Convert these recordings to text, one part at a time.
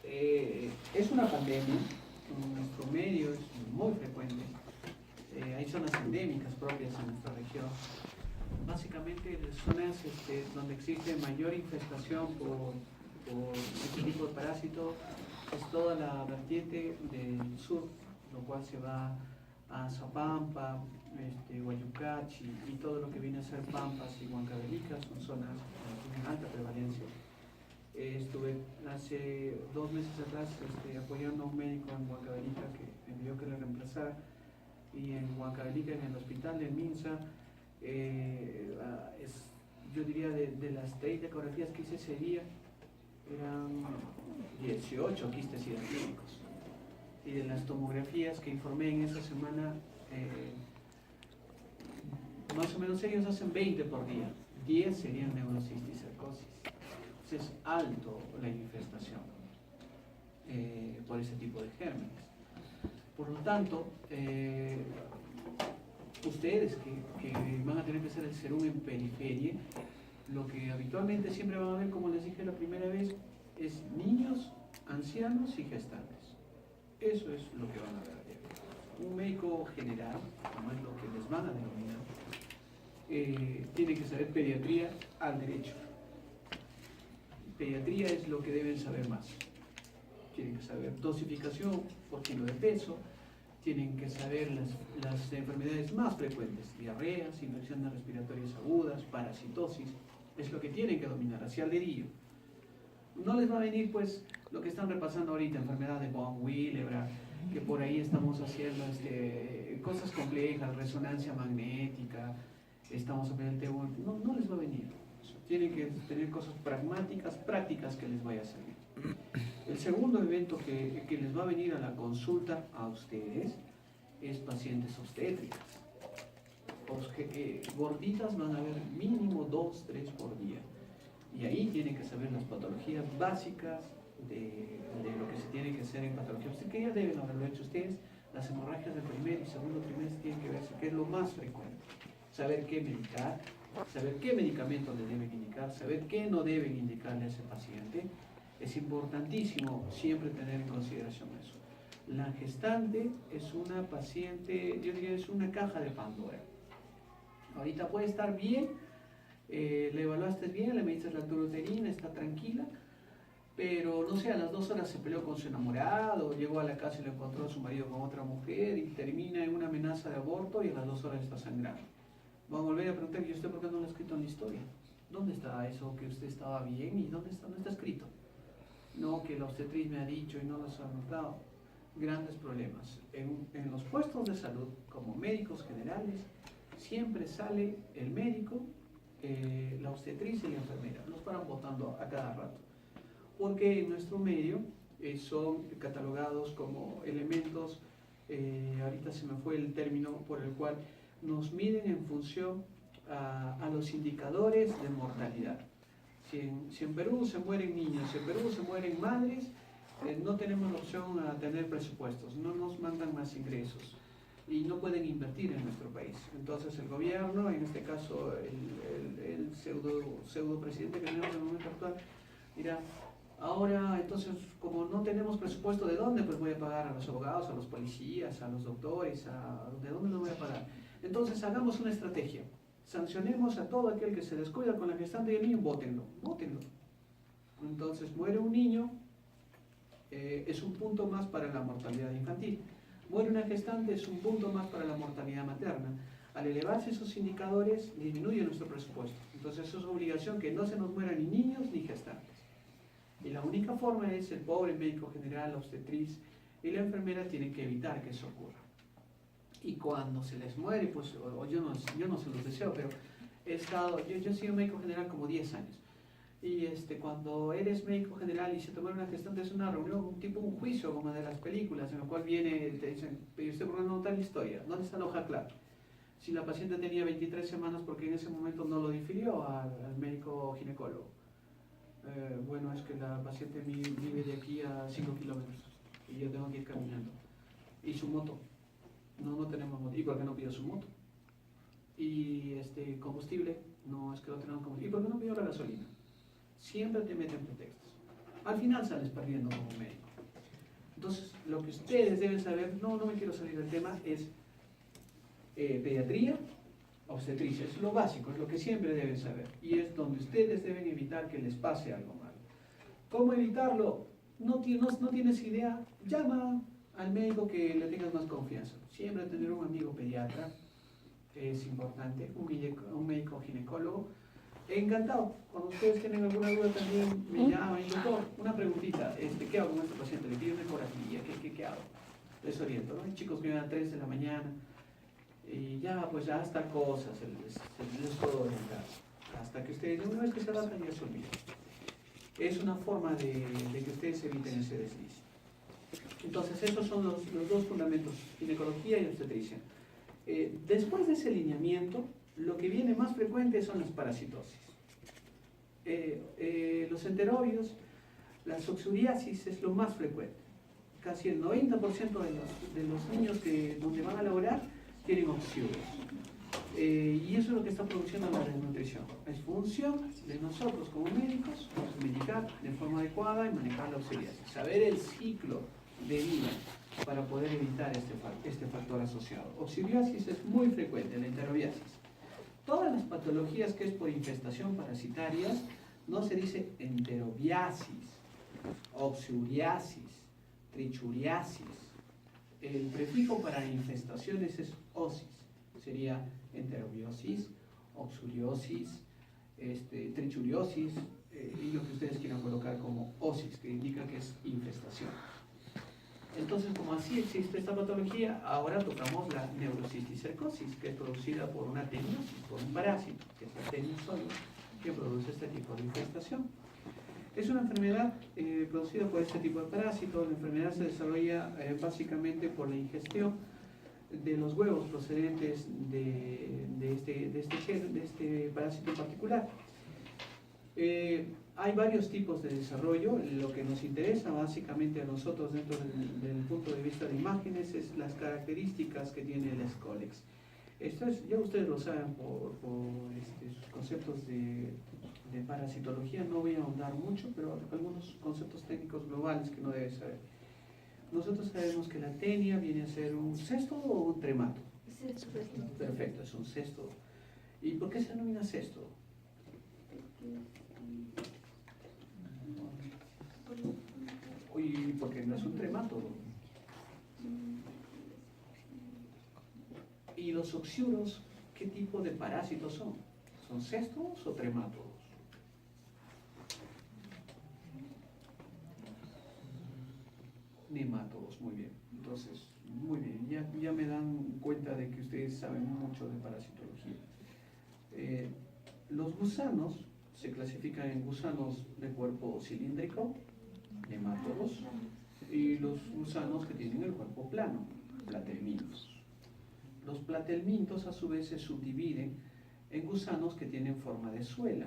Es una pandemia, en nuestro medio es muy frecuente. Hay zonas endémicas propias en nuestra región. Básicamente, las zonas donde existe mayor infestación por este tipo de parásito es toda la vertiente del sur, lo cual se va a Zapampa, Huayucachi y todo lo que viene a ser Pampas y Huancavelica, son zonas que tienen alta prevalencia. Estuve hace 2 meses atrás apoyando a un médico en Huancavelica que me pidió que le reemplazara, y en Huancavelica, en el hospital del MINSA, yo diría de las 30 ecografías que hice ese día, eran 18 quistes hidroquímicos. Y de las tomografías que informé en esa semana, más o menos ellos hacen 20 por día. 10 serían neurocisticercosis. Entonces es alto la infestación por ese tipo de gérmenes. Por lo tanto, ustedes que van a tener que hacer el serum en periferia, lo que habitualmente siempre van a ver, como les dije la primera vez, es niños, ancianos y gestantes. Eso es lo que van a ver. Un médico general, como es lo que les van a denominar, tiene que saber pediatría al derecho. Pediatría es lo que deben saber más. Tienen que saber dosificación por kilo de peso, tienen que saber las enfermedades más frecuentes, diarreas, infecciones respiratorias agudas, parasitosis, es lo que tienen que dominar, hacia el dedillo. No les va a venir pues lo que están repasando ahorita, enfermedad de von Willebrand, que por ahí estamos haciendo cosas complejas, resonancia magnética, estamos aprendiendo el T1, no les va a venir. Tienen que tener cosas pragmáticas, prácticas que les vaya a servir. El segundo evento que les va a venir a la consulta a ustedes es pacientes obstétricas. Gorditas van a haber mínimo 2, 3 por día. Y ahí tienen que saber las patologías básicas de lo que se tiene que hacer en patología obstétrica, que ya deben haberlo hecho ustedes. Las hemorragias del primer y segundo trimestre tienen que verse, que es lo más frecuente. Saber qué medicar, saber qué medicamentos le deben indicar, saber qué no deben indicarle a ese paciente. Es importantísimo siempre tener en consideración eso. La gestante es una paciente, yo diría, es una caja de Pandora. Ahorita puede estar bien, le evaluaste bien, le mediste la altura uterina, está tranquila, pero no sé, a las 2 horas se peleó con su enamorado, llegó a la casa y lo encontró a su marido con otra mujer y termina en una amenaza de aborto y a las 2 horas está sangrando. Va a volver a preguntar, ¿y usted por qué no lo ha escrito en la historia? ¿Dónde está eso que usted estaba bien y dónde está? No está escrito. No, que la obstetriz me ha dicho y no los ha anotado. Grandes problemas. En los puestos de salud, como médicos generales, siempre sale el médico, la obstetriz y la enfermera. Los paran votando a cada rato. Porque en nuestro medio son catalogados como elementos, ahorita se me fue el término por el cual nos miden en función a los indicadores de mortalidad. Si en Perú se mueren niños, si en Perú se mueren madres, no tenemos la opción a tener presupuestos, no nos mandan más ingresos y no pueden invertir en nuestro país. Entonces el gobierno, en este caso el pseudo presidente que tenemos en el momento actual, dirá, ahora entonces como no tenemos presupuesto, ¿de dónde? Pues voy a pagar a los abogados, a los policías, a los doctores, ¿de dónde lo voy a pagar? Entonces hagamos una estrategia. Sancionemos a todo aquel que se descuida con la gestante y el niño, bótenlo. Entonces muere un niño, es un punto más para la mortalidad infantil. Muere una gestante, es un punto más para la mortalidad materna. Al elevarse esos indicadores, disminuye nuestro presupuesto. Entonces eso es obligación que no se nos mueran ni niños ni gestantes. Y la única forma es el pobre médico general, la obstetriz y la enfermera tienen que evitar que eso ocurra. Y cuando se les muere, pues yo no se los deseo, pero yo he sido médico general como 10 años. Y cuando eres médico general y se te muere una gestante, es una reunión, tipo un juicio como de las películas, en el cual viene, te dicen, ¿y usted por qué no nota la historia? ¿Dónde está la hoja clara? Si la paciente tenía 23 semanas, porque en ese momento no lo difirió al médico ginecólogo. Bueno, es que la paciente vive de aquí a 5 kilómetros y yo tengo que ir caminando. ¿Y su moto? No tenemos moto. ¿Y por qué no pidió su moto? Y combustible, no, es que no tenemos combustible. ¿Y por qué no pidió la gasolina? Siempre te meten pretextos. Al final sales perdiendo como médico. Entonces, lo que ustedes deben saber, no me quiero salir del tema, es pediatría, obstetricia, es lo básico, es lo que siempre deben saber. Y es donde ustedes deben evitar que les pase algo malo. ¿Cómo evitarlo? No tienes idea, llama al médico que le tengas más confianza. Siempre tener un amigo pediatra es importante, un médico ginecólogo. Encantado, cuando ustedes tienen alguna duda también me llaman, y doctor, una preguntita, ¿qué hago con este paciente? Le pido una ecografía, ¿qué hago? Les oriento, ¿no? Hay chicos que vienen a 3 de la mañana y ya, pues ya hasta cosas les puedo orientar. Hasta que ustedes, una vez que se adaptan, ya se olvidan. Es una forma de que ustedes eviten ese desliz. Entonces, esos son los dos fundamentos, ginecología y obstetricia. Después de ese lineamiento, lo que viene más frecuente son las parasitosis. Los enterobios, la oxuriasis es lo más frecuente. Casi el 90% de los niños donde van a laborar tienen oxiurios. Y eso es lo que está produciendo la desnutrición. Es función de nosotros como médicos medicar de forma adecuada y manejar la oxuriasis. Saber el ciclo de vida para poder evitar este factor asociado. Oxuriasis es muy frecuente, la enterobiasis. Todas las patologías que es por infestación parasitarias no se dice enterobiasis, oxuriasis, trichuriasis. El prefijo para infestaciones es osis, sería enterobiosis, oxuriosis, trichuriosis y lo que ustedes quieran colocar como osis, que indica que es infestación. Entonces, como así existe esta patología, ahora tocamos la neurocisticercosis, que es producida por una teniosis, por un parásito, que es la teniosólido, que produce este tipo de infestación. Es una enfermedad producida por este tipo de parásito. La enfermedad se desarrolla básicamente por la ingestión de los huevos procedentes de este parásito en particular. Hay varios tipos de desarrollo. Lo que nos interesa básicamente a nosotros dentro del punto de vista de imágenes es las características que tiene el Scolex. Esto es, ya ustedes lo saben por sus conceptos de parasitología, no voy a ahondar mucho, pero algunos conceptos técnicos globales que no debe saber. Nosotros sabemos que la tenia viene a ser un cesto o un tremato. Cesto. Perfecto, es un cesto. ¿Y por qué se denomina cesto? Uy, porque no es un tremato. ¿Y los oxiuros, qué tipo de parásitos son? ¿Son cestos o trematos? Nemátodos, muy bien. Entonces, muy bien, ya me dan cuenta de que ustedes saben mucho de parasitología. Los gusanos se clasifican en gusanos de cuerpo cilíndrico, nemátodos, y los gusanos que tienen el cuerpo plano, platelmintos. Los platelmintos a su vez se subdividen en gusanos que tienen forma de suela,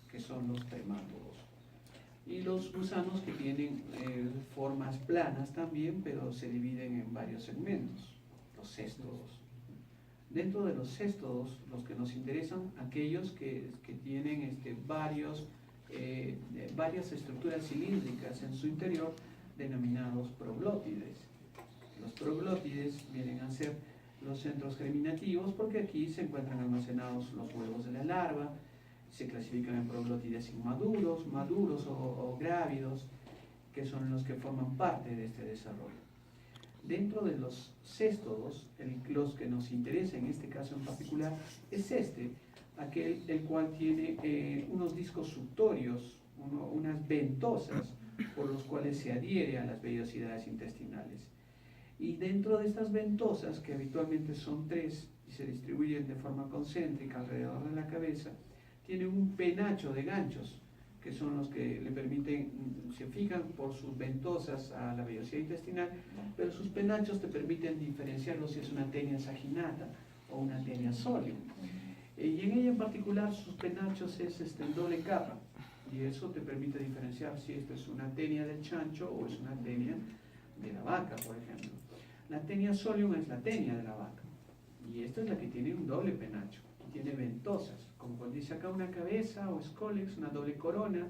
que son los tremátodos. Y los gusanos que tienen formas planas también, pero se dividen en varios segmentos, los céstodos. Dentro de los céstodos, los que nos interesan, aquellos que tienen varias estructuras cilíndricas en su interior, denominados proglótides. Los proglótides vienen a ser los centros germinativos porque aquí se encuentran almacenados los huevos de la larva. Se clasifican en proglótides inmaduros, maduros o grávidos, que son los que forman parte de este desarrollo. Dentro de los céstodos, los que nos interesa en este caso en particular, es aquel el cual tiene unos discos suctorios, unas ventosas, por los cuales se adhiere a las vellosidades intestinales. Y dentro de estas ventosas, que habitualmente son 3 y se distribuyen de forma concéntrica alrededor de la cabeza, tiene un penacho de ganchos, que son los que le permiten, se fijan por sus ventosas a la vellosidad intestinal, pero sus penachos te permiten diferenciarlo si es una tenia saginata o una tenia solium. Y en ella en particular sus penachos es en doble capa, y eso te permite diferenciar si esto es una tenia del chancho o es una tenia de la vaca, por ejemplo. La tenia solium es la tenia de la vaca, y esta es la que tiene un doble penacho, y tiene ventosas, como cuando dice acá una cabeza o Scolex, una doble corona,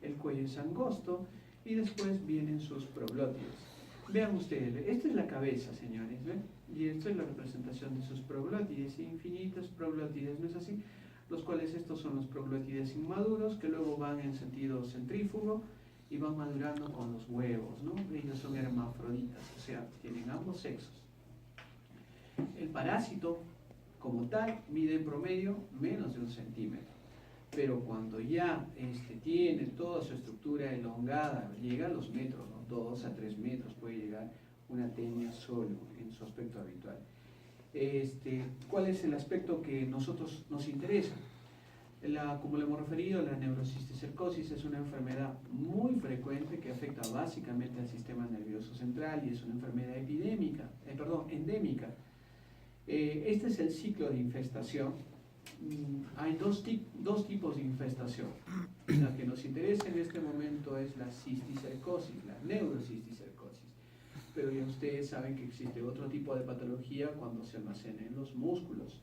el cuello es angosto, y después vienen sus proglótides. Vean ustedes, esta es la cabeza, señores, ¿ven? Y esta es la representación de sus proglótides, infinitos proglótides, ¿no es así? Los cuales estos son los proglótides inmaduros, que luego van en sentido centrífugo y van madurando con los huevos, ¿no? Ellos son hermafroditas, o sea, tienen ambos sexos. El parásito, como tal, mide en promedio menos de 1 centímetro. Pero cuando ya tiene toda su estructura elongada, llega a los metros, ¿no? 2 a 3 metros puede llegar una tenia solo en su aspecto habitual. ¿Cuál es el aspecto que nos interesa? Como le hemos referido, la neurocisticercosis es una enfermedad muy frecuente que afecta básicamente al sistema nervioso central y es una enfermedad endémica. Este es el ciclo de infestación. Hay dos tipos de infestación. La que nos interesa en este momento es la cisticercosis, la neurocisticercosis. Pero ya ustedes saben que existe otro tipo de patología cuando se almacena en los músculos,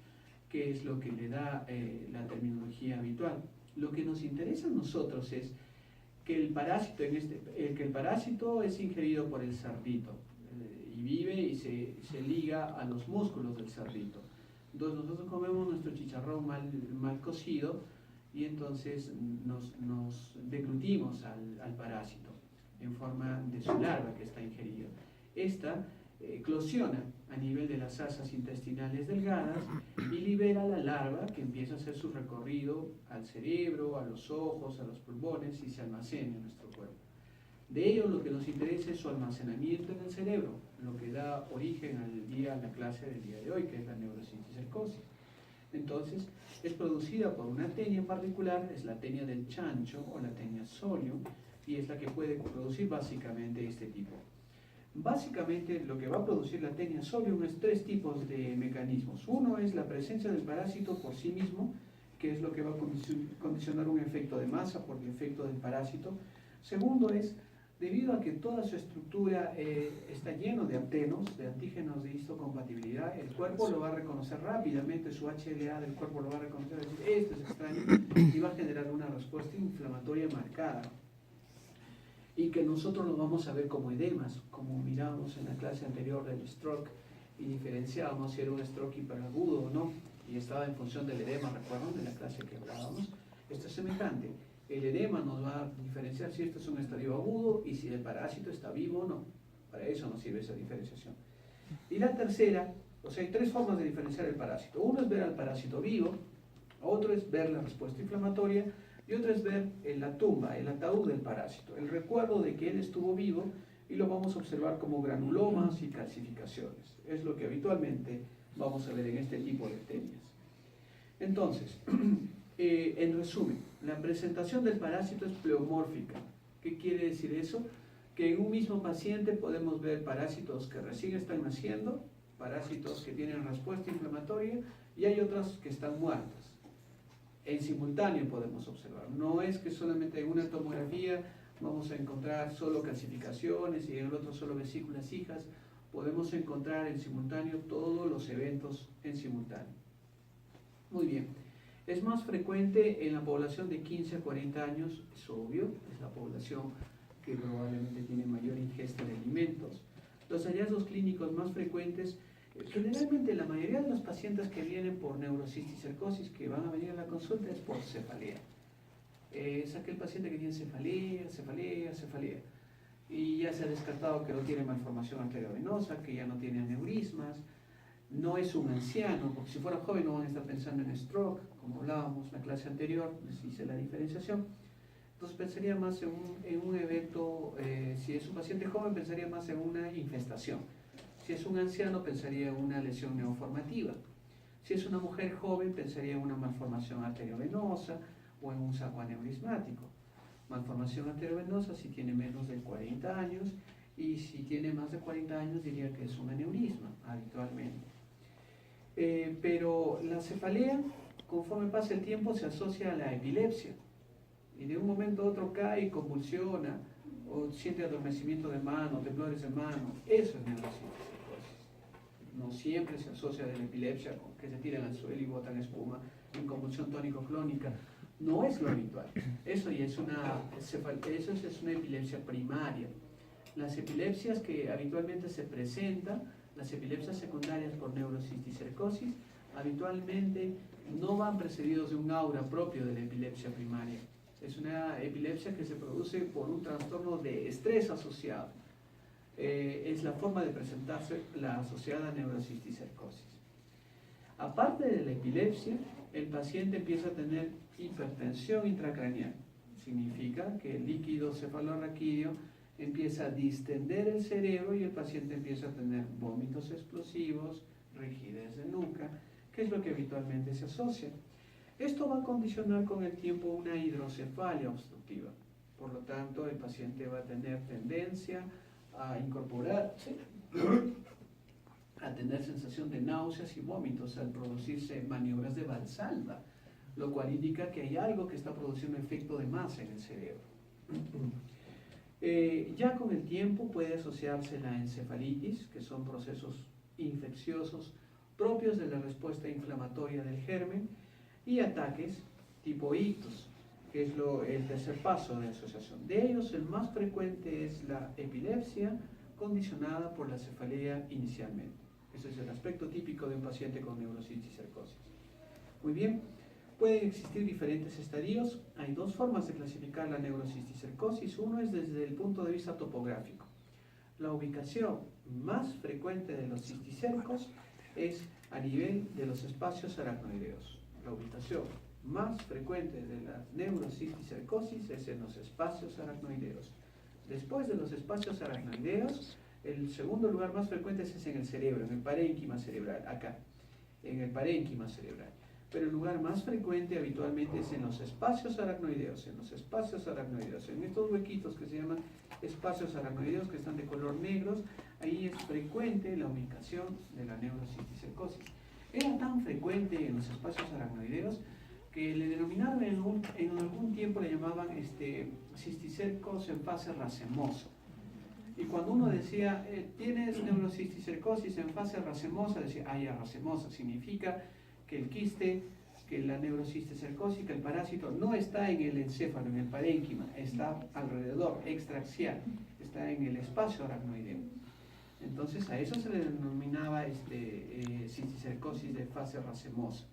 que es lo que le da la terminología habitual. Lo que nos interesa a nosotros es que el parásito es ingerido por el cerdito y vive y se liga a los músculos del cerdito. Entonces nosotros comemos nuestro chicharrón mal cocido y entonces nos deglutimos al parásito en forma de su larva que está ingerida. Esta eclosiona a nivel de las asas intestinales delgadas y libera la larva que empieza a hacer su recorrido al cerebro, a los ojos, a los pulmones y se almacena en nuestro cuerpo. De ello lo que nos interesa es su almacenamiento en el cerebro, lo que da origen a la clase del día de hoy, que es la neurocisticercosis. Entonces, es producida por una tenia en particular, es la tenia del chancho o la tenia solium, y es la que puede producir básicamente este tipo. Básicamente lo que va a producir la tenia solium es 3 tipos de mecanismos. Uno es la presencia del parásito por sí mismo, que es lo que va a condicionar un efecto de masa por el efecto del parásito. Segundo es, debido a que toda su estructura está lleno de antenos, de antígenos de histocompatibilidad, el cuerpo lo va a reconocer rápidamente, su HLA del cuerpo lo va a reconocer, es decir, esto es extraño, y va a generar una respuesta inflamatoria marcada. Y que nosotros lo vamos a ver como edemas, como mirábamos en la clase anterior del stroke, y diferenciábamos si era un stroke hiperagudo o no, y estaba en función del edema, ¿recuerdan? De la clase que hablábamos. Esto es semejante. El edema nos va a diferenciar si esto es un estadio agudo y si el parásito está vivo o no. Para eso nos sirve esa diferenciación. Y la tercera, o sea, hay 3 formas de diferenciar el parásito. Uno es ver al parásito vivo, otro es ver la respuesta inflamatoria, y otra es ver la tumba, el ataúd del parásito, el recuerdo de que él estuvo vivo, y lo vamos a observar como granulomas y calcificaciones. Es lo que habitualmente vamos a ver en este tipo de tenias. Entonces, en resumen, la presentación del parásito es pleomórfica. ¿Qué quiere decir eso? Que en un mismo paciente podemos ver parásitos que recién están naciendo, parásitos que tienen respuesta inflamatoria, y hay otras que están muertas. En simultáneo podemos observar. No es que solamente en una tomografía vamos a encontrar solo calcificaciones y en el otro solo vesículas hijas. Podemos encontrar en simultáneo todos los eventos en simultáneo. Muy bien. Es más frecuente en la población de 15 a 40 años, es obvio, es la población que probablemente tiene mayor ingesta de alimentos. Los hallazgos clínicos más frecuentes, generalmente la mayoría de los pacientes que vienen por neurocisticercosis, que van a venir a la consulta, es por cefalea. Es aquel paciente que tiene cefalea, y ya se ha descartado que no tiene malformación arteriovenosa, que ya no tiene aneurismas, no es un anciano, porque si fuera joven no van a estar pensando en stroke, como hablábamos en la clase anterior, les hice la diferenciación. Entonces pensaría más en un evento, si es un paciente joven pensaría más en una infestación. Si es un anciano pensaría en una lesión neoformativa. Si es una mujer joven pensaría en una malformación arteriovenosa o en un saco aneurismático. Malformación arteriovenosa si tiene menos de 40 años, y si tiene más de 40 años diría que es un aneurisma habitualmente. Pero la cefalea, conforme pasa el tiempo, se asocia a la epilepsia, y de un momento a otro cae y convulsiona, o siente adormecimiento de mano, temblores de mano. Eso es neurocisticercosis. No siempre se asocia a la epilepsia, con que se tiran al suelo y botan espuma, en convulsión tónico-clónica. no es lo habitual. Eso ya es eso es una epilepsia primaria. Las epilepsias que habitualmente se presentan, las epilepsias secundarias por neurocisticercosis, habitualmente no van precedidos de un aura propio de la epilepsia primaria. Es una epilepsia que se produce por un trastorno de estrés asociado. Es la forma de presentarse la asociada neurocisticercosis. Aparte de la epilepsia, el paciente empieza a tener hipertensión intracraneal. Significa que el líquido cefalorraquídeo empieza a distender el cerebro y el paciente empieza a tener vómitos explosivos, rigidez de nuca, que es lo que habitualmente se asocia. Esto va a condicionar con el tiempo una hidrocefalia obstructiva. Por lo tanto, el paciente va a tener tendencia a incorporarse, a tener sensación de náuseas y vómitos al producirse maniobras de Valsalva, lo cual indica que hay algo que está produciendo efecto de masa en el cerebro. Ya con el tiempo puede asociarse la encefalitis, que son procesos infecciosos propios de la respuesta inflamatoria del germen, y ataques tipo ictus, que es el tercer paso de asociación. De ellos, el más frecuente es la epilepsia condicionada por la cefalea inicialmente. Ese es el aspecto típico de un paciente con neurocisticercosis. Muy bien, pueden existir diferentes estadios. Hay dos formas de clasificar la neurocisticercosis. Uno es desde el punto de vista topográfico. La ubicación más frecuente de los cisticercos es a nivel de los espacios aracnoideos. La ubicación más frecuente de la neurocisticercosis es en los espacios aracnoideos. Después de los espacios aracnoideos, el segundo lugar más frecuente es en el cerebro, en el parénquima cerebral, acá, en el parénquima cerebral. Pero el lugar más frecuente habitualmente es en los espacios aracnoideos, en estos huequitos que se llaman espacios aracnoideos, que están de color negros. Ahí es frecuente la ubicación de la neurocisticercosis. Era tan frecuente en los espacios aracnoideos que le denominaron en algún tiempo, le llamaban cisticercos en fase racemosa. Y cuando uno decía, tienes neurocisticercosis en fase racemosa, decía, ya, racemosa, significa que el quiste, que la neurocisticercosis, que el parásito no está en el encéfalo, en el parénquima, está alrededor, extraaxial, está en el espacio aracnoideo. Entonces a eso se le denominaba cisticercosis de fase racemosa.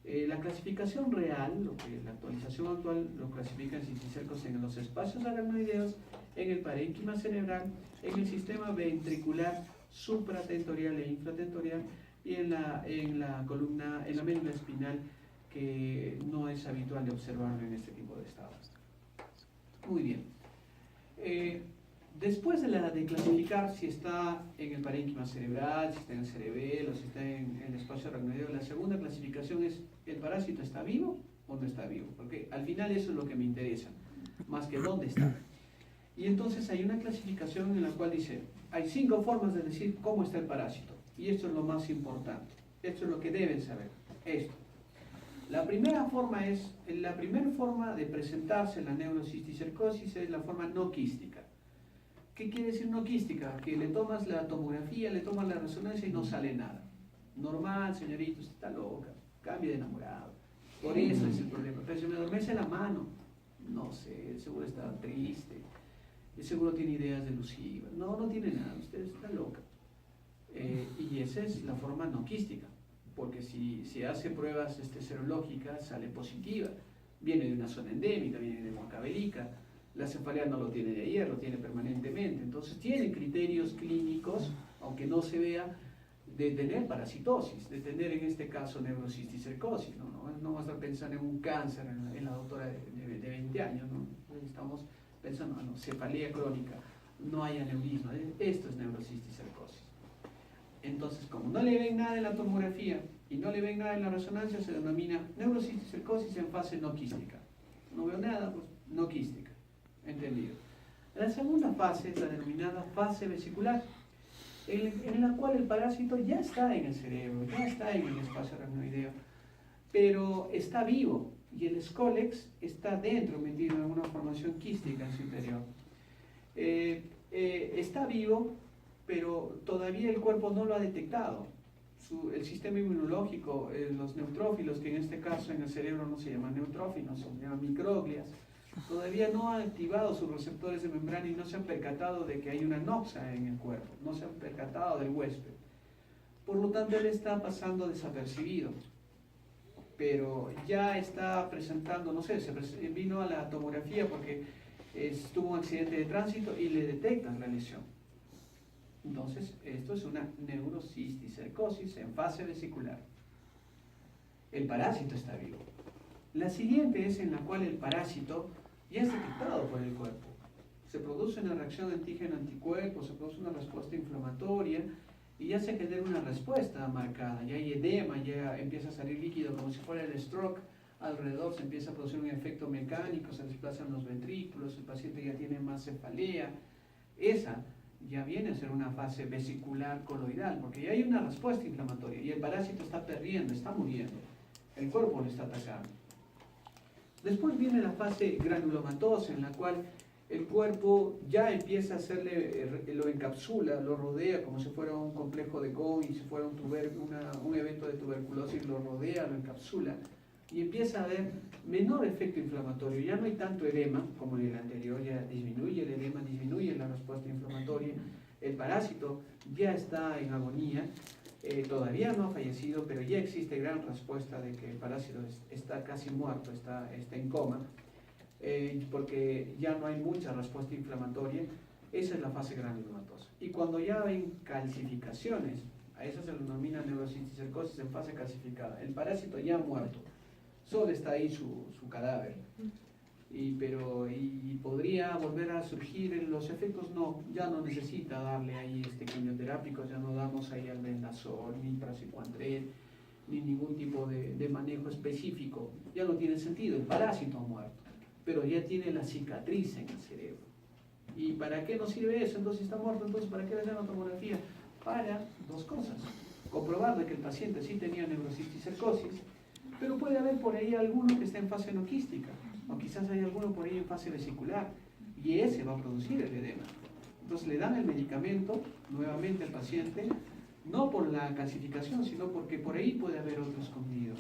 La clasificación real, la actualización actual lo clasifica en cisticercos en los espacios aracnoideos, en el parénquima cerebral, en el sistema ventricular supratentorial e infratentorial y en la columna, en la médula espinal, que no es habitual de observarlo en este tipo de estados. Muy bien. Después de clasificar si está en el parénquima cerebral, si está en el cerebelo, si está en el espacio aracnoideo, la segunda clasificación es: ¿el parásito está vivo o no está vivo? Porque al final eso es lo que me interesa, más que dónde está. Y entonces hay una clasificación en la cual dice, hay 5 formas de decir cómo está el parásito, y esto es lo más importante, esto es lo que deben saber, esto. La primera forma de presentarse la neurocisticercosis es la forma no quística. ¿Qué quiere decir no quística? Que le tomas la tomografía, le tomas la resonancia y no sale nada. Normal, señorito, usted está loca, cambie de enamorado. Por eso es el problema. Pero si me adormece la mano, no sé, seguro está triste, seguro tiene ideas delusivas. No, no tiene nada, usted está loca. Y esa es la forma no quística, porque si hace pruebas serológicas, sale positiva. Viene de una zona endémica, viene de Huancavelica. La cefalea no lo tiene de ayer, lo tiene permanentemente. Entonces tiene criterios clínicos, aunque no se vea, de tener parasitosis, de tener en este caso neurocisticercosis. No va a estar pensando en un cáncer en la doctora de 20 años, ¿no? Estamos pensando en cefalea crónica, no hay aneurisma, esto es neurocisticercosis. Entonces, como no le ven nada en la tomografía y no le ven nada en la resonancia, se denomina neurocisticercosis en fase no quística. No veo nada, pues no quística. Entendido. La segunda fase es la denominada fase vesicular, en la cual el parásito ya está en el cerebro, ya está en el espacio aracnoideo, pero está vivo y el Scolex está dentro, metido en una formación quística en su interior. Está vivo, pero todavía el cuerpo no lo ha detectado. el sistema inmunológico, los neutrófilos, que en este caso en el cerebro no se llaman neutrófilos, se llaman microglias, todavía no han activado sus receptores de membrana y no se han percatado de que hay una noxa en el cuerpo, no se han percatado del huésped. Por lo tanto, él está pasando desapercibido, pero ya está presentando, no sé, vino a la tomografía porque tuvo un accidente de tránsito y le detectan la lesión. Entonces, esto es una neurocisticercosis en fase vesicular. El parásito está vivo. La siguiente es en la cual el parásito ya es detectado por el cuerpo. Se produce una reacción de antígeno-anticuerpo, se produce una respuesta inflamatoria y ya se genera una respuesta marcada. Ya hay edema, ya empieza a salir líquido como si fuera el stroke. Alrededor se empieza a producir un efecto mecánico, se desplazan los ventrículos, el paciente ya tiene más cefalea. Esa ya viene a ser una fase vesicular coloidal, porque ya hay una respuesta inflamatoria y el parásito está perdiendo, está muriendo. El cuerpo lo está atacando. Después viene la fase granulomatosa, en la cual el cuerpo ya empieza a hacerle, lo encapsula, lo rodea como si fuera un complejo de Kohn y si fuera un evento de tuberculosis, lo rodea, lo encapsula y empieza a haber menor efecto inflamatorio. Ya no hay tanto edema como en el anterior, ya disminuye el edema, disminuye la respuesta inflamatoria. El parásito ya está en agonía, todavía no ha fallecido, pero ya existe gran respuesta de que el parásito está casi muerto, está en coma, porque ya no hay mucha respuesta inflamatoria. Esa es la fase granulomatosa. Y cuando ya hay calcificaciones, a eso se le denomina neurocisticercosis en fase calcificada. El parásito ya ha muerto, solo está ahí su cadáver. Y podría volver a surgir en los efectos, no, ya no necesita darle ahí quimioterápicos, ya no damos ahí albendazol, ni praziquantel, ni ningún tipo de manejo específico, ya no tiene sentido, el parásito ha muerto, pero ya tiene la cicatriz en el cerebro. ¿Y para qué nos sirve eso? Entonces está muerto, entonces ¿para qué le hacen la tomografía? Para dos cosas: comprobar de que el paciente sí tenía neurocisticercosis, pero puede haber por ahí alguno que esté en fase noquística, o quizás hay alguno por ahí en fase vesicular, y ese va a producir el edema. Entonces le dan el medicamento nuevamente al paciente, no por la calcificación, sino porque por ahí puede haber otro escondido.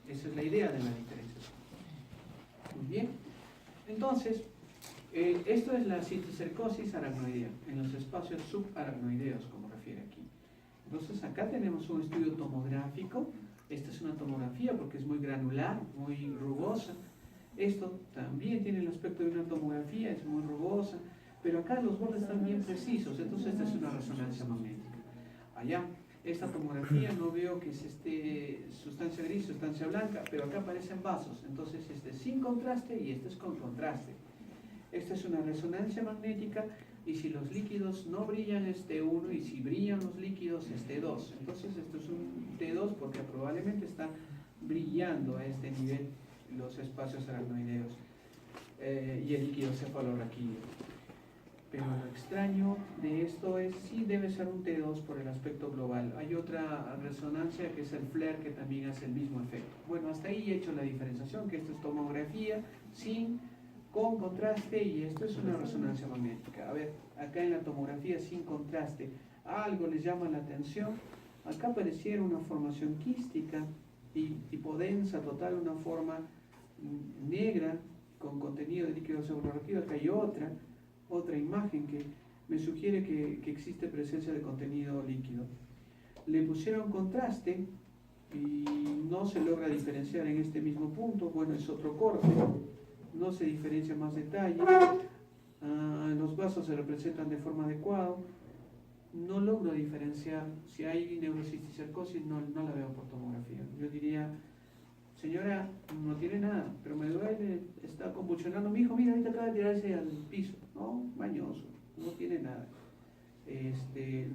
Esa es la idea de la diferenciación. Muy bien. Entonces, esto es la cisticercosis aracnoidea, en los espacios subaracnoideos, como refiere aquí. Entonces, acá tenemos un estudio tomográfico. Esta es una tomografía porque es muy granular, muy rugosa. Esto también tiene el aspecto de una tomografía, es muy rugosa, pero acá los bordes están bien precisos, entonces esta es una resonancia magnética. Allá, esta tomografía no veo que es sustancia gris, sustancia blanca, pero acá aparecen vasos, entonces este es sin contraste y este es con contraste. Esta es una resonancia magnética y si los líquidos no brillan es T1 y si brillan los líquidos es T2. Entonces esto es un T2 porque probablemente está brillando a este nivel los espacios aracnoideos y el líquido cefalorraquídeo. Pero lo extraño de esto es, sí debe ser un T2 por el aspecto global. Hay otra resonancia que es el FLAIR que también hace el mismo efecto. Bueno, hasta ahí he hecho la diferenciación, que esto es tomografía con contraste y esto es una resonancia magnética. A ver, acá en la tomografía sin contraste, algo les llama la atención. Acá pareciera una formación quística y tipo densa, total, una forma negra con contenido de líquido cefalorraquídeo. Acá hay otra imagen que me sugiere que existe presencia de contenido líquido. Le pusieron contraste y no se logra diferenciar en este mismo punto. Bueno, es otro corte, no se diferencia más detalle. Los vasos se representan de forma adecuada. No logro diferenciar. Si hay neurocisticercosis, no la veo por tomografía. Yo diría, señora, no tiene nada, pero me duele, está convulsionando. Mi hijo, mira, ahorita acaba de tirarse al piso. No, mañoso, no tiene nada.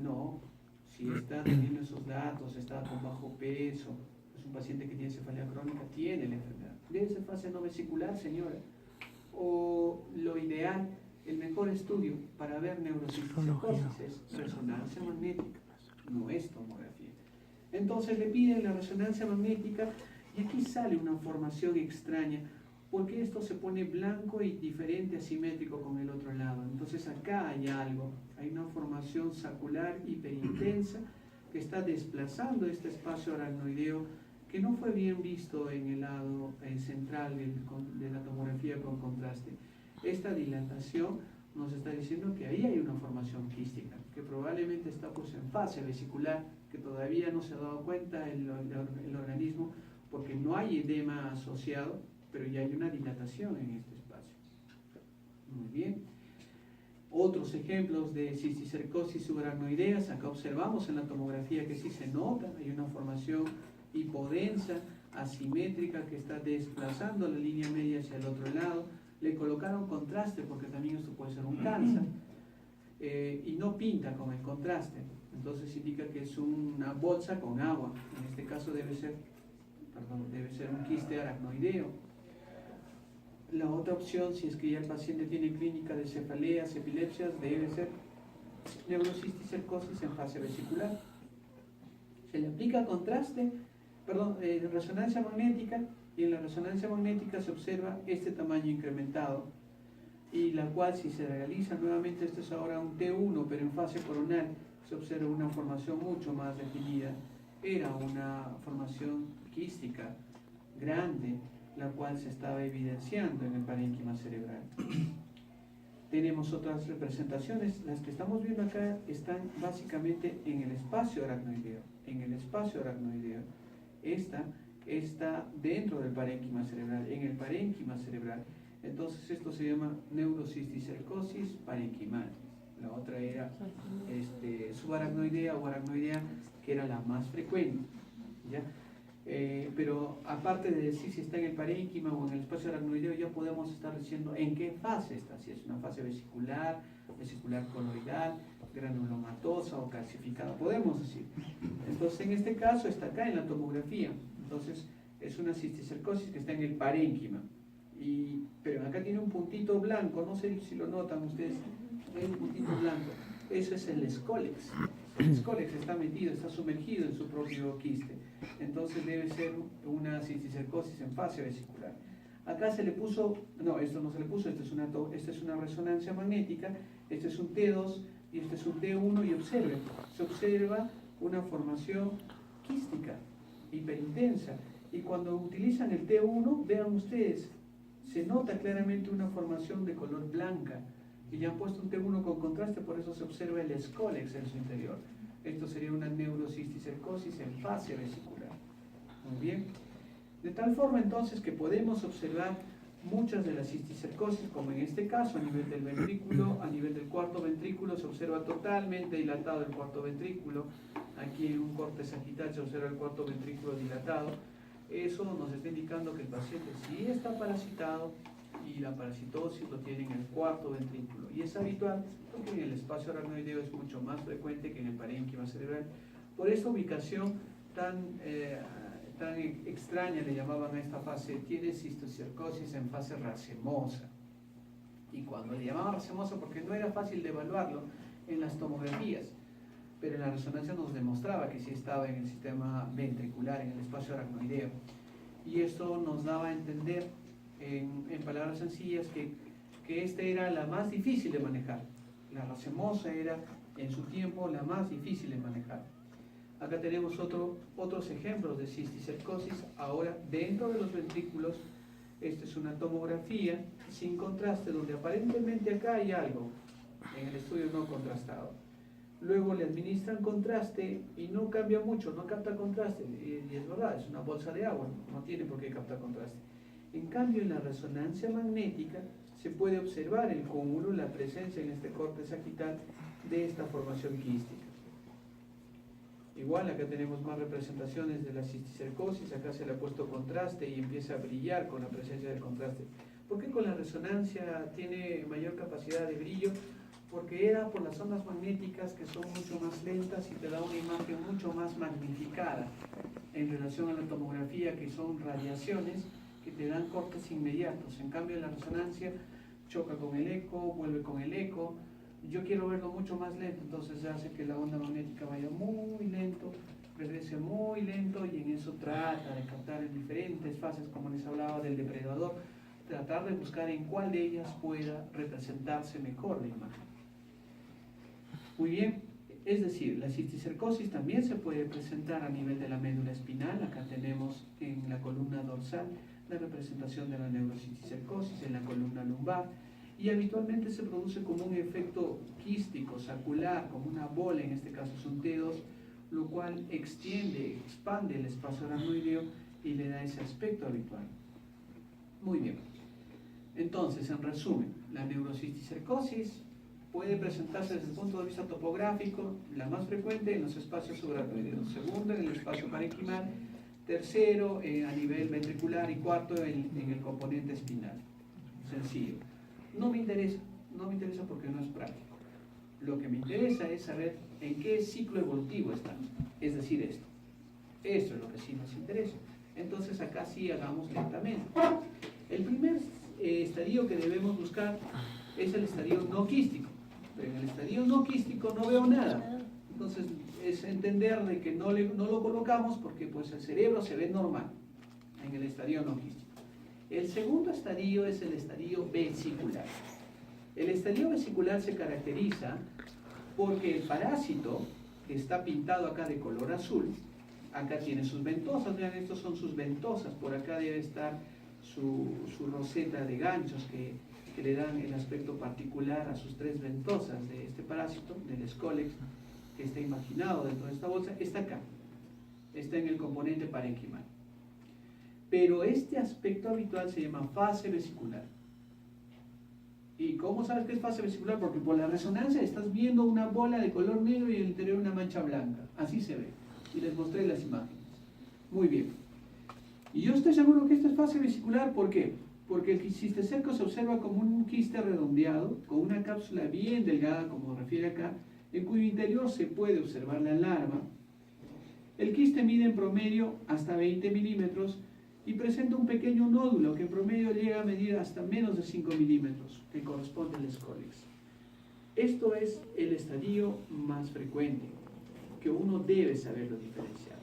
No, si está teniendo esos datos, está con bajo peso, es un paciente que tiene cefalea crónica, tiene la enfermedad. Debe ser fase no vesicular, señora. O lo ideal, el mejor estudio para ver neurocisticercosis es resonancia magnética, no es tomografía. Entonces le piden la resonancia magnética y aquí sale una formación extraña, porque esto se pone blanco y diferente, asimétrico con el otro lado. Entonces acá hay algo, hay una formación sacular hiperintensa que está desplazando este espacio aracnoideo que no fue bien visto en el lado central de la tomografía con contraste. Esta dilatación nos está diciendo que ahí hay una formación quística, que probablemente está pues en fase vesicular, que todavía no se ha dado cuenta el organismo, porque no hay edema asociado, pero ya hay una dilatación en este espacio. Muy bien. Otros ejemplos de cisticercosis subaracnoideas, acá observamos en la tomografía que sí se nota, hay una formación hipodensa, asimétrica, que está desplazando la línea media hacia el otro lado. Le colocaron contraste porque también esto puede ser un cáncer, y no pinta con el contraste, entonces indica que es una bolsa con agua. En este caso debe ser un quiste aracnoideo. La otra opción, si es que ya el paciente tiene clínica de cefaleas, epilepsias, debe ser neurocisticercosis en fase vesicular. Se le aplica contraste, resonancia magnética, y en la resonancia magnética se observa este tamaño incrementado, y la cual, si se realiza nuevamente, esto es ahora un T1, pero en fase coronal, se observa una formación mucho más definida. Era una formación quística grande, la cual se estaba evidenciando en el parénquima cerebral. Tenemos otras representaciones, las que estamos viendo acá están básicamente en el espacio aracnoideo. Esta está dentro del parénquima cerebral, en el parénquima cerebral. Entonces esto se llama neurocisticercosis parenquimal. La otra era subaracnoidea o aracnoidea, que era la más frecuente, ¿ya? Pero aparte de decir si está en el parénquima o en el espacio aracnoideo, ya podemos estar diciendo en qué fase está, si es una fase vesicular, vesicular coloidal, granulomatosa o calcificada, podemos decir. Entonces en este caso está acá en la tomografía, entonces es una cisticercosis que está en el parénquima, pero acá tiene un puntito blanco, no sé si lo notan ustedes, hay un puntito blanco, eso es el escólex. El escólex está metido, está sumergido en su propio quiste, entonces debe ser una cisticercosis en fase vesicular. Acá se le puso, no, esto no se le puso, esta es una resonancia magnética, este es un T2 y este es un T1, y observen, se observa una formación quística hiperintensa, y cuando utilizan el T1, vean ustedes, se nota claramente una formación de color blanca, y ya han puesto un T1 con contraste, por eso se observa el escólex en su interior. Esto sería una neurocisticercosis en fase vesicular. Muy bien. De tal forma entonces que podemos observar muchas de las cisticercosis, como en este caso, a nivel del ventrículo, a nivel del cuarto ventrículo se observa totalmente dilatado el cuarto ventrículo. Aquí en un corte sagital se observa el cuarto ventrículo dilatado. Eso nos está indicando que el paciente sí está parasitado, y la parasitosis lo tiene en el cuarto ventrículo, y es habitual porque en el espacio aracnoideo es mucho más frecuente que en el parénquima cerebral. Por esta ubicación tan extraña le llamaban a esta fase, tiene cisticercosis en fase racemosa. Y cuando le llamaban racemosa, porque no era fácil de evaluarlo en las tomografías, pero en la resonancia nos demostraba que sí estaba en el sistema ventricular, en el espacio aracnoideo, y esto nos daba a entender en palabras sencillas que esta era la más difícil de manejar. La racemosa era en su tiempo la más difícil de manejar. Acá tenemos otros ejemplos de cisticercosis ahora dentro de los ventrículos. Esta es una tomografía sin contraste, donde aparentemente acá hay algo en el estudio no contrastado. Luego le administran contraste y no cambia mucho, no capta contraste, y es verdad, es una bolsa de agua, no tiene por qué captar contraste. En cambio, en la resonancia magnética se puede observar el cúmulo, la presencia en este corte sagital de esta formación quística. Igual acá tenemos más representaciones de la cisticercosis, acá se le ha puesto contraste y empieza a brillar con la presencia del contraste. ¿Por qué con la resonancia tiene mayor capacidad de brillo? Porque era por las ondas magnéticas, que son mucho más lentas y te da una imagen mucho más magnificada en relación a la tomografía, que son radiaciones que te dan cortes inmediatos. En cambio, la resonancia choca con el eco, vuelve con el eco. Yo quiero verlo mucho más lento, entonces hace que la onda magnética vaya muy lento, regrese muy lento, y en eso trata de captar en diferentes fases, como les hablaba del depredador, tratar de buscar en cuál de ellas pueda representarse mejor la imagen. Muy bien, Es decir, la cisticercosis también se puede presentar a nivel de la médula espinal. Acá tenemos en la columna dorsal la representación de la neurocisticercosis, en la columna lumbar, y habitualmente se produce como un efecto quístico, sacular, como una bola, en este caso son dedos, lo cual expande el espacio aracnoideo y le da ese aspecto habitual. Muy bien. Entonces, en resumen, la neurocisticercosis puede presentarse desde el punto de vista topográfico, la más frecuente en los espacios subaracnoideos, segundo en el espacio parenquimal, tercero a nivel ventricular y cuarto en el componente espinal. Sencillo. No me interesa porque no es práctico. Lo que me interesa es saber en qué ciclo evolutivo están, es decir, esto. Esto es lo que sí nos interesa. Entonces acá sí hagamos lentamente. El primer estadio que debemos buscar es el estadio no quístico. Pero en el estadio no quístico no veo nada. Entonces es entender de que no lo colocamos porque pues el cerebro se ve normal en el estadio no quístico. El segundo estadio es el estadio vesicular. El estadio vesicular se caracteriza porque el parásito, que está pintado acá de color azul, acá tiene sus ventosas, vean, estos son sus ventosas, por acá debe estar su roseta de ganchos que le dan el aspecto particular a sus tres ventosas de este parásito, del Scolex, que está imaginado dentro de esta bolsa, está acá, está en el componente parenquimal. Pero este aspecto habitual se llama fase vesicular. ¿Y cómo sabes que es fase vesicular? Porque por la resonancia estás viendo una bola de color negro y en el interior una mancha blanca. Así se ve. Y les mostré las imágenes. Muy bien. Y yo estoy seguro que esto es fase vesicular. ¿Por qué? Porque el cisticerco se observa como un quiste redondeado, con una cápsula bien delgada, como refiere acá, en cuyo interior se puede observar la larva. El quiste mide en promedio hasta 20 milímetros y presenta un pequeño nódulo que en promedio llega a medir hasta menos de 5 milímetros, que corresponde al Scolex. Esto es el estadio más frecuente, que uno debe saberlo diferenciar.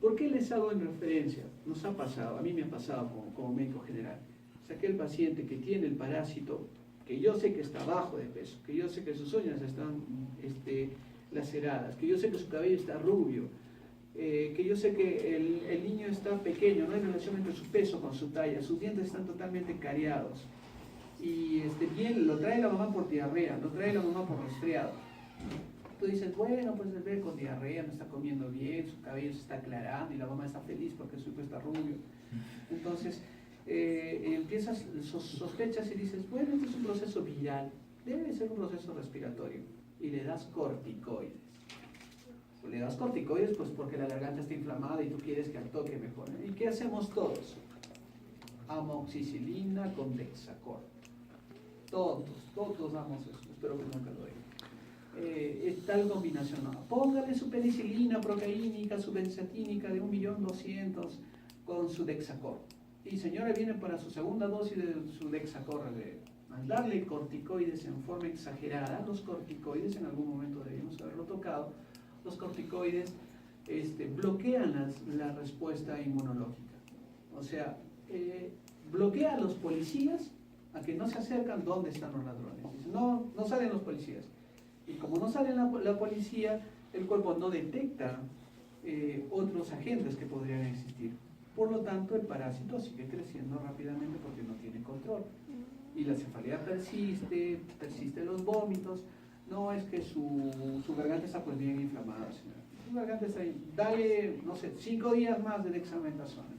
¿Por qué les hago en referencia? Nos ha pasado, a mí me ha pasado como médico general. Es aquel paciente que tiene el parásito, que yo sé que está bajo de peso, que yo sé que sus uñas están laceradas, que yo sé que su cabello está rubio, que yo sé que el niño está pequeño, no hay relación entre su peso con su talla, sus dientes están totalmente cariados, y bien, lo trae la mamá por diarrea, lo trae la mamá por resfriado. Tú dices, bueno, pues el bebé con diarrea no está comiendo bien, su cabello se está aclarando y la mamá está feliz porque su hijo está rubio. Entonces, empiezas, sospechas y dices, bueno, este es un proceso viral, debe ser un proceso respiratorio, y le das corticoides. Le das corticoides pues porque la garganta está inflamada y tú quieres que al toque mejore. ¿Y qué hacemos todos? Amoxicilina con Dexacor. Todos damos eso, espero que nunca lo digan. Es tal combinación, no. Póngale su penicilina procaínica, su benzatínica de 1.200.000 con su Dexacor. Y señora viene para su segunda dosis de su Dexacor, al darle corticoides en forma exagerada. Los corticoides en algún momento debemos haberlo tocado. Los corticoides bloquean la respuesta inmunológica. O sea, bloquea a los policías a que no se acercan donde están los ladrones. Dicen, no salen los policías. Y como no sale la policía, el cuerpo no detecta otros agentes que podrían existir. Por lo tanto, el parásito sigue creciendo rápidamente porque no tiene control. Y la cefalea persisten los vómitos. No es que su garganta está pues bien inflamada, señora. Su garganta está ahí. Dale, no sé, 5 días más de dexametasona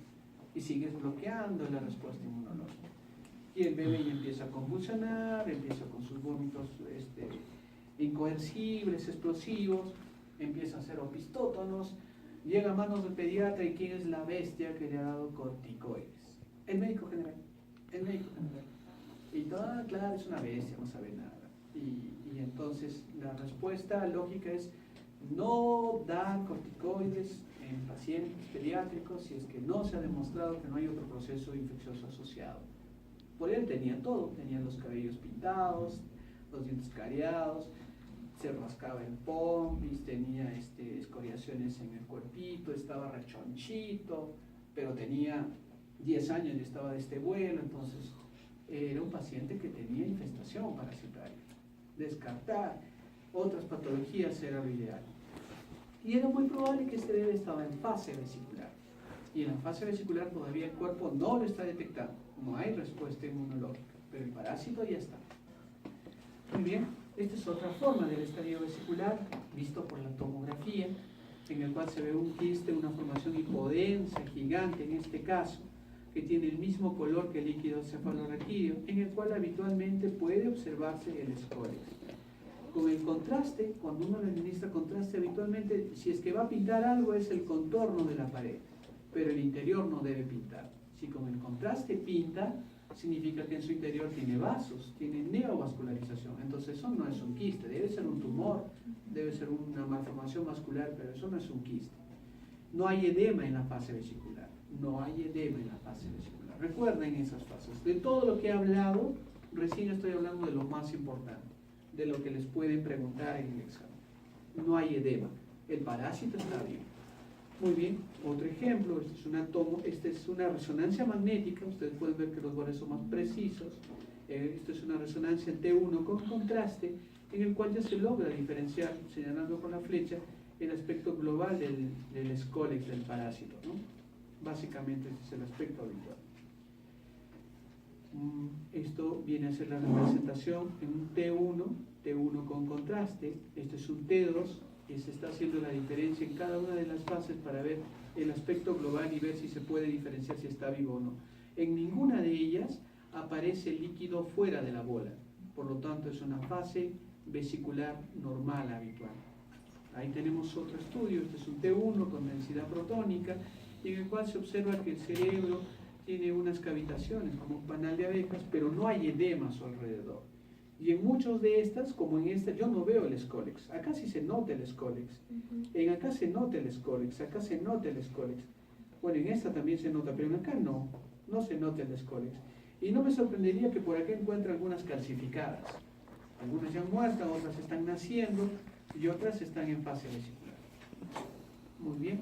y sigues bloqueando la respuesta inmunológica. Y el bebé ya empieza a convulsionar, empieza con sus vómitos incoercibles, explosivos, empieza a hacer opistótonos, llega a manos del pediatra y ¿quién es la bestia que le ha dado corticoides? El médico general. Y todo, claro, es una bestia, no sabe nada. Y entonces la respuesta lógica es no dar corticoides en pacientes pediátricos si es que no se ha demostrado que no hay otro proceso infeccioso asociado. Por él tenía todo, tenía los cabellos pintados, los dientes cariados, se rascaba el pompis, tenía escoriaciones en el cuerpito, estaba rechonchito, pero tenía 10 años y estaba de este vuelo, entonces era un paciente que tenía infestación parasitaria. Descartar. otras patologías era lo ideal. Y era muy probable que este bebé estaba en fase vesicular. Y en la fase vesicular todavía el cuerpo no lo está detectando, no hay respuesta inmunológica, pero el parásito ya está. Muy bien, esta es otra forma del estadio vesicular, visto por la tomografía, en el cual se ve un quiste, una formación hipodensa, gigante en este caso, que tiene el mismo color que el líquido cefalorraquídeo, en el cual habitualmente puede observarse el escólex. Con el contraste, cuando uno le administra contraste, habitualmente, si es que va a pintar algo, es el contorno de la pared, pero el interior no debe pintar. Si con el contraste pinta, significa que en su interior tiene vasos, tiene neovascularización. Entonces eso no es un quiste, debe ser un tumor, debe ser una malformación vascular, pero eso no es un quiste. No hay edema en la fase vesicular, no hay edema en la fase vesicular. Recuerden esas fases. De todo lo que he hablado, recién estoy hablando de lo más importante, de lo que les pueden preguntar en el examen. No hay edema, el parásito está vivo. Muy bien, otro ejemplo, esta es una resonancia magnética, ustedes pueden ver que los bordes son más precisos. Esto es una resonancia en T1 con contraste, en el cual ya se logra diferenciar, señalando con la flecha, el aspecto global del escólex del parásito, ¿no? Básicamente este es el aspecto habitual. Esto viene a ser la representación en un T1 con contraste, este es un T2, y se está haciendo la diferencia en cada una de las fases para ver el aspecto global y ver si se puede diferenciar si está vivo o no. En ninguna de ellas aparece el líquido fuera de la bola, por lo tanto es una fase vesicular normal habitual. Ahí tenemos otro estudio, este es un T1 con densidad protónica, en el cual se observa que el cerebro tiene unas cavitaciones como un panal de abejas, pero no hay edema a su alrededor. Y en muchos de estas, como en esta, yo no veo el escólex. Acá sí se nota el escólex. En acá se nota el escólex, acá se nota el escólex. Bueno, en esta también se nota, pero en acá no se nota el escólex. Y no me sorprendería que por acá encuentre algunas calcificadas. Algunas ya muertas, otras están naciendo y otras están en fase vesicular. Muy bien.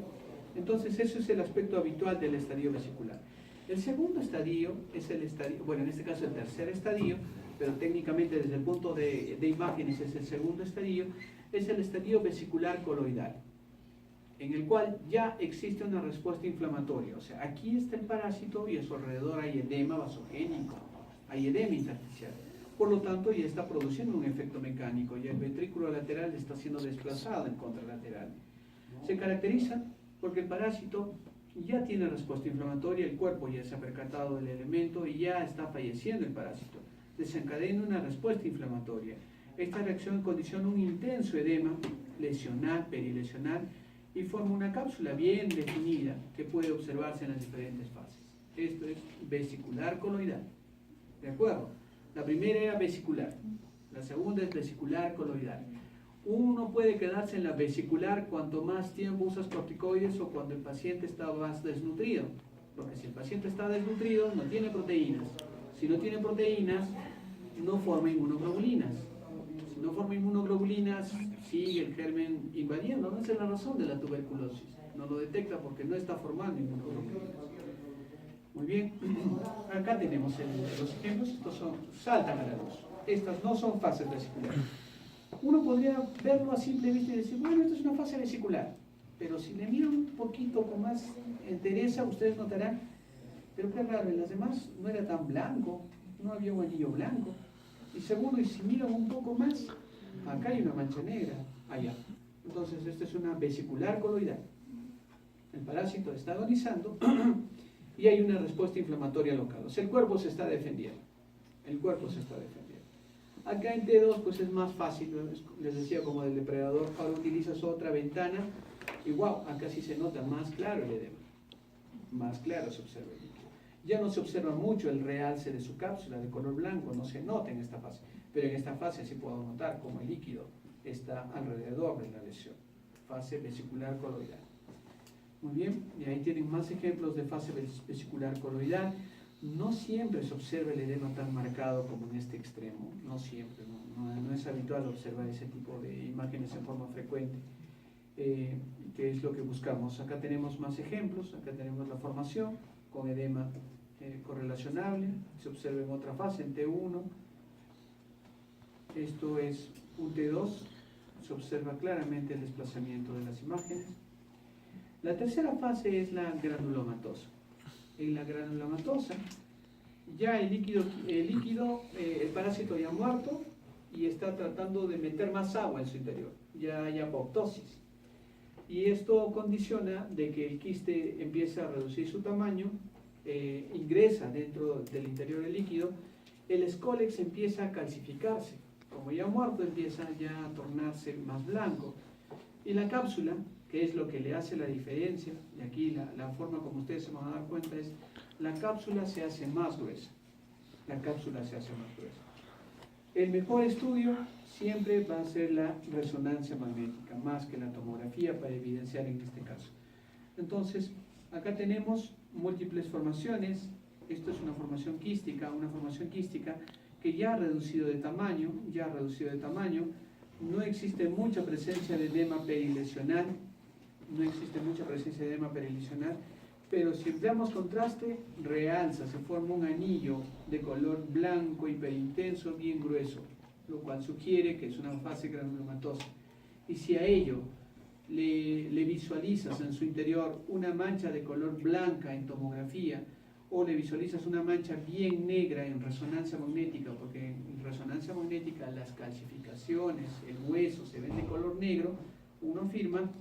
Entonces, eso es el aspecto habitual del estadio vesicular. El segundo estadio es el estadio, bueno, en este caso el tercer estadio, pero técnicamente desde el punto de imágenes es el segundo estadio, es el estadio vesicular coloidal, en el cual ya existe una respuesta inflamatoria. O sea, aquí está el parásito y a su alrededor hay edema vasogénico, hay edema intersticial. Por lo tanto, ya está produciendo un efecto mecánico y el ventrículo lateral está siendo desplazado en contralateral. Se caracteriza porque el parásito ya tiene respuesta inflamatoria, el cuerpo ya se ha percatado del elemento y ya está falleciendo el parásito. Desencadena una respuesta inflamatoria. Esta reacción condiciona un intenso edema lesional, perilesional y forma una cápsula bien definida que puede observarse en las diferentes fases. Esto es vesicular coloidal. ¿De acuerdo? La primera era vesicular, la segunda es vesicular coloidal. Uno puede quedarse en la vesicular cuanto más tiempo usas corticoides o cuando el paciente está más desnutrido. Porque si el paciente está desnutrido, no tiene proteínas. Si no tiene proteínas, no forma inmunoglobulinas. Si no forma inmunoglobulinas, sigue el germen invadiendo. No, esa es la razón de la tuberculosis. No lo detecta porque no está formando inmunoglobulinas. Muy bien. Acá tenemos los ejemplos. Estos saltan a la luz. Estas no son fases vesiculares. Uno podría verlo a simple vista y decir, bueno, esto es una fase vesicular. Pero si le miran un poquito con más entereza, ustedes notarán, pero qué raro, en las demás no era tan blanco, no había un anillo blanco. Y segundo, y si miran un poco más, acá hay una mancha negra, allá. Entonces, esta es una vesicular coloidal. El parásito está agonizando y hay una respuesta inflamatoria local. O sea, el cuerpo se está defendiendo. El cuerpo se está defendiendo. Acá en T2 pues es más fácil, les decía como del depredador, ahora utilizas otra ventana y wow, acá sí se nota más claro el edema, más claro se observa el líquido. Ya no se observa mucho el realce de su cápsula de color blanco, no se nota en esta fase, pero en esta fase sí puedo notar como el líquido está alrededor de la lesión, fase vesicular coloidal. Muy bien, y ahí tienen más ejemplos de fase vesicular coloidal. No siempre se observa el edema tan marcado como en este extremo, no siempre, no es habitual observar ese tipo de imágenes en forma frecuente, que es lo que buscamos. Acá tenemos más ejemplos, acá tenemos la formación con edema correlacionable, se observa en otra fase, en T1, esto es un T2, se observa claramente el desplazamiento de las imágenes. La tercera fase es la granulomatosa. En la granulomatosa, ya el parásito ya ha muerto y está tratando de meter más agua en su interior, ya hay apoptosis. Y esto condiciona de que el quiste empiece a reducir su tamaño, ingresa dentro del interior del líquido, el escólex empieza a calcificarse, como ya ha muerto empieza ya a tornarse más blanco, y la cápsula, que es lo que le hace la diferencia, y aquí la forma como ustedes se van a dar cuenta es, la cápsula se hace más gruesa, la cápsula se hace más gruesa. El mejor estudio siempre va a ser la resonancia magnética, más que la tomografía para evidenciar en este caso. Entonces, acá tenemos múltiples formaciones. Esto es una formación quística que ya ha reducido de tamaño, no existe mucha presencia de edema perilesional, pero si empleamos contraste, realza, se forma un anillo de color blanco hiperintenso, bien grueso, lo cual sugiere que es una fase granulomatosa. Y si a ello le visualizas en su interior una mancha de color blanca en tomografía, o le visualizas una mancha bien negra en resonancia magnética, porque en resonancia magnética las calcificaciones, el hueso se ven de color negro, uno afirma,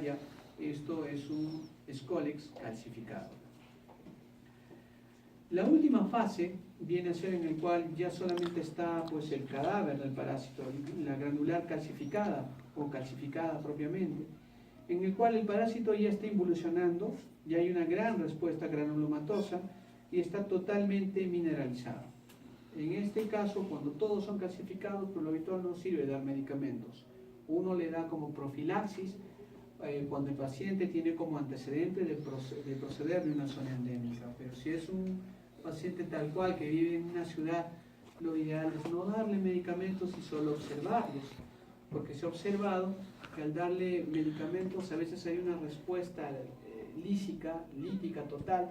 ya, esto es un escólex calcificado. La última fase viene a ser en el cual ya solamente está pues, el cadáver del parásito, la granular calcificada o calcificada propiamente, en el cual el parásito ya está involucionando, ya hay una gran respuesta granulomatosa y está totalmente mineralizado. En este caso, cuando todos son calcificados, por lo habitual no sirve dar medicamentos. Uno le da como profilaxis cuando el paciente tiene como antecedente de proceder de una zona endémica, pero si es un paciente tal cual que vive en una ciudad, lo ideal es no darle medicamentos y solo observarlos, porque se ha observado que al darle medicamentos a veces hay una respuesta lítica total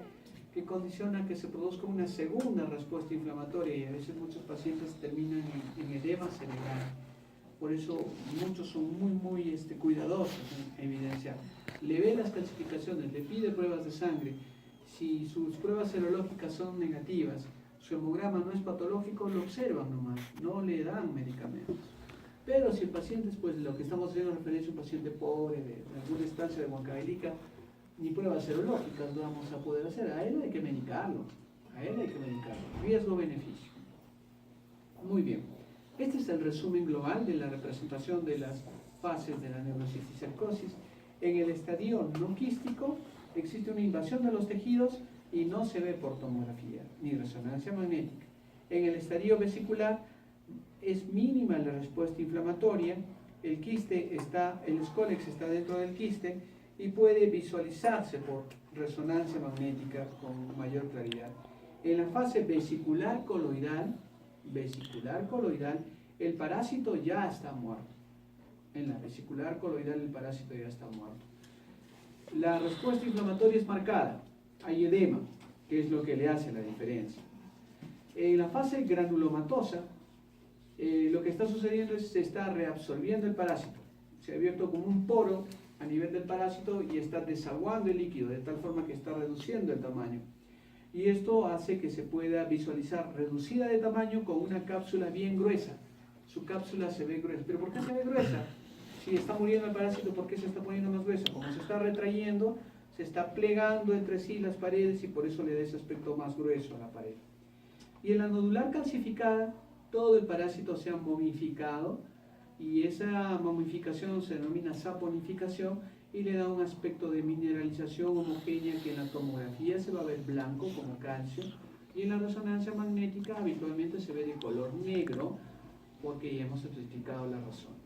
que condiciona que se produzca una segunda respuesta inflamatoria y a veces muchos pacientes terminan en edema cerebral. Por eso muchos son muy cuidadosos en evidenciar. Le ve las calcificaciones, le pide pruebas de sangre. Si sus pruebas serológicas son negativas, su hemograma no es patológico, lo observan nomás, no le dan medicamentos. Pero si el paciente, pues lo que estamos haciendo referencia a un paciente pobre de alguna estancia de Huancavelica, ni pruebas serológicas vamos a poder hacer, a él hay que medicarlo, riesgo-beneficio. Muy bien, este es el resumen global de la representación de las fases de la neurocisticercosis. En el estadio no quístico existe una invasión de los tejidos y no se ve por tomografía ni resonancia magnética. En el estadio vesicular es mínima la respuesta inflamatoria, el escólex está dentro del quiste y puede visualizarse por resonancia magnética con mayor claridad. En la fase vesicular coloidal, el parásito ya está muerto. En la vesicular coloidal el parásito ya está muerto. La respuesta inflamatoria es marcada, hay edema, que es lo que le hace la diferencia. En la fase granulomatosa, lo que está sucediendo es que se está reabsorbiendo el parásito. Se ha abierto como un poro a nivel del parásito y está desaguando el líquido, de tal forma que está reduciendo el tamaño. Y esto hace que se pueda visualizar reducida de tamaño con una cápsula bien gruesa. Su cápsula se ve gruesa. ¿Pero por qué se ve gruesa? Si está muriendo el parásito, ¿por qué se está poniendo más gruesa? Como se está retrayendo, se está plegando entre sí las paredes y por eso le da ese aspecto más grueso a la pared. Y en la nodular calcificada, todo el parásito se ha momificado y esa momificación se denomina saponificación y le da un aspecto de mineralización homogénea que en la tomografía se va a ver blanco como calcio y en la resonancia magnética habitualmente se ve de color negro porque ya hemos explicado las razones.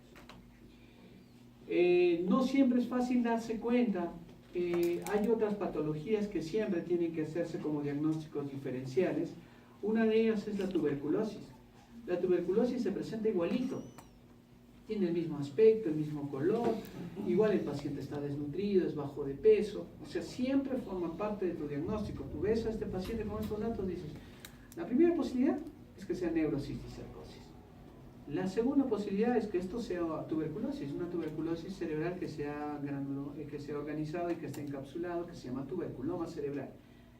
No siempre es fácil darse cuenta, hay otras patologías que siempre tienen que hacerse como diagnósticos diferenciales. Una de ellas es la tuberculosis. La tuberculosis se presenta igualito, tiene el mismo aspecto, el mismo color, igual el paciente está desnutrido, es bajo de peso, o sea, siempre forma parte de tu diagnóstico. Tú ves a este paciente con estos datos y dices, la primera posibilidad es que sea neurocisticercosis. La segunda posibilidad es que esto sea tuberculosis, una tuberculosis cerebral que sea organizado y que esté encapsulado, que se llama tuberculoma cerebral.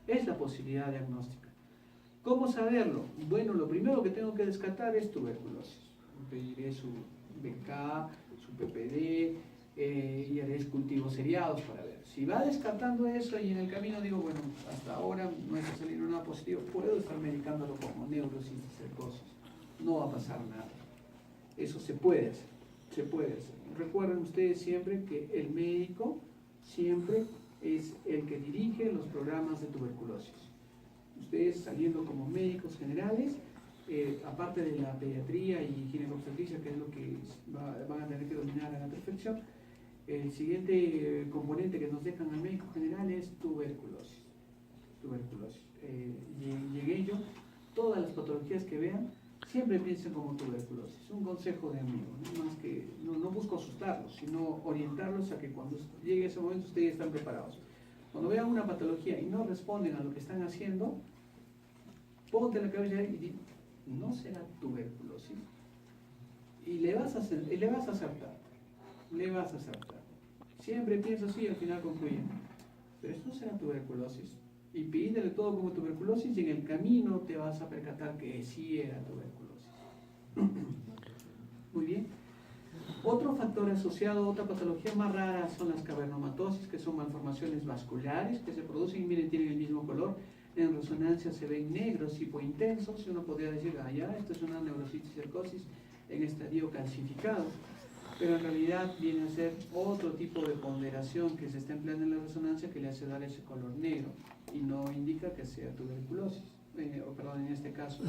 Es la posibilidad diagnóstica. ¿Cómo saberlo? Bueno, lo primero que tengo que descartar es tuberculosis. Pediré su BK, su PPD y haré cultivos seriados para ver. Si va descartando eso y en el camino digo, bueno, hasta ahora no está saliendo nada positivo, puedo estar medicándolo como neurocisticercosis. No va a pasar nada. Eso se puede hacer, se puede hacer. Recuerden ustedes siempre que el médico siempre es el que dirige los programas de tuberculosis. Ustedes saliendo como médicos generales, aparte de la pediatría y ginecobstetricia, que es lo que van a tener que dominar a la perfección, el siguiente componente que nos dejan al médico general es tuberculosis. Tuberculosis. Y en ello, todas las patologías que vean, siempre piensen como tuberculosis. Un consejo de amigo, ¿no? Más que, no busco asustarlos, sino orientarlos a que cuando llegue ese momento ustedes están preparados. Cuando vean una patología y no responden a lo que están haciendo, ponte la cabeza y di, ¿no será tuberculosis? Y le vas a acertar. Le vas a acertar. Siempre piensa así y al final concluye. Pero esto será tuberculosis. Y pídele todo como tuberculosis y en el camino te vas a percatar que sí era tuberculosis. Muy bien. Otro factor asociado, otra patología más rara son las cavernomatosis, que son malformaciones vasculares que se producen y miren, tienen el mismo color. En resonancia se ven negros hipointensos y uno podría decir, ah, ya, esto es una neurocisticercosis en estadio calcificado. Pero en realidad viene a ser otro tipo de ponderación que se está empleando en la resonancia que le hace dar ese color negro y no indica que sea tuberculosis, o perdón, en este caso,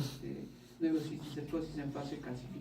neurocisticercosis en fase calcificada.